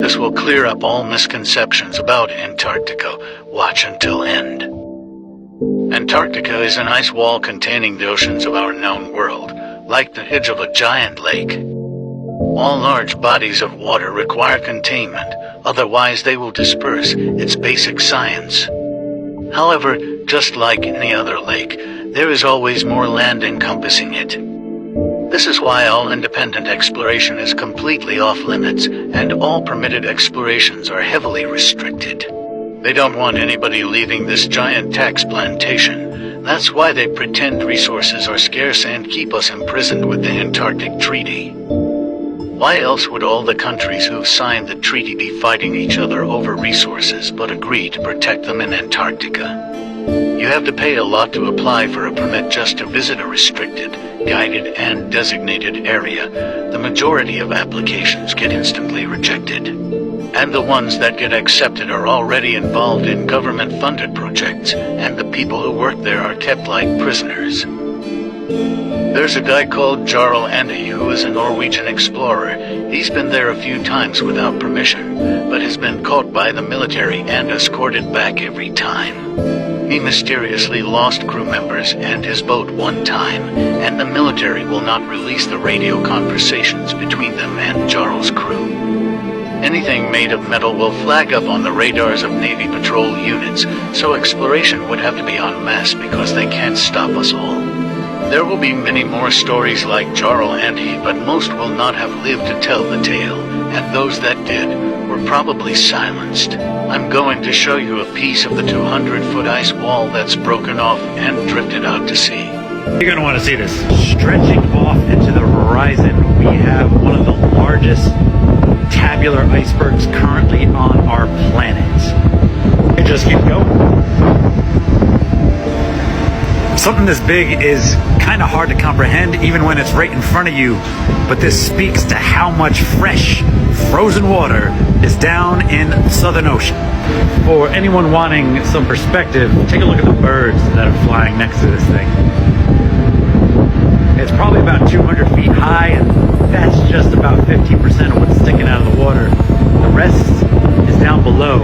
This will clear up all misconceptions about Antarctica. Watch until end. Antarctica is an ice wall containing the oceans of our known world, like the edge of a giant lake. All large bodies of water require containment, otherwise they will disperse. It's basic science. However, just like any other lake, there is always more land encompassing it. This is why all independent exploration is completely off limits, and all permitted explorations are heavily restricted. They don't want anybody leaving this giant tax plantation. That's why they pretend resources are scarce and keep us imprisoned with the Antarctic Treaty. Why else would all the countries who've signed the treaty be fighting each other over resources but agree to protect them in Antarctica? You have to pay a lot to apply for a permit just to visit a restricted, guided, and designated area. The majority of applications get instantly rejected. And the ones that get accepted are already involved in government-funded projects, and the people who work there are kept like prisoners. There's a guy called Jarl Andy who is a Norwegian explorer. He's been there a few times without permission, but has been caught by the military and escorted back every time. He mysteriously lost crew members and his boat one time, and the military will not release the radio conversations between them and Jarl's crew. Anything made of metal will flag up on the radars of Navy patrol units, so exploration would have to be en masse because they can't stop us all. There will be many more stories like Jarl and he, but most will not have lived to tell the tale, and those that did were probably silenced. I'm going to show you a piece of the 200-foot ice wall that's broken off and drifted out to sea. You're going to want to see this. Stretching off into the horizon, we have one of the largest tabular icebergs currently on our planet. It just keeps going. Something this big is kind of hard to comprehend even when it's right in front of you, but this speaks to how much fresh, frozen water is down in the Southern Ocean. For anyone wanting some perspective, take a look at the birds that are flying next to this thing. It's probably about 200 feet high, and that's just about 15% of what's sticking out of the water. The rest is down below,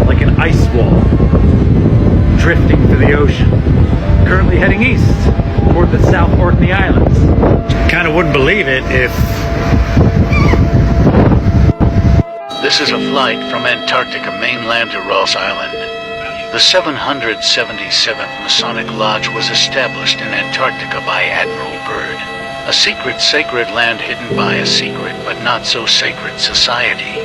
like an ice wall, drifting through the ocean, currently heading east toward the South Orkney Islands. Kind of wouldn't believe it if... This is a flight from Antarctica mainland to Ross Island. The 777th Masonic Lodge was established in Antarctica by Admiral Byrd, a secret sacred land hidden by a secret but not so sacred society.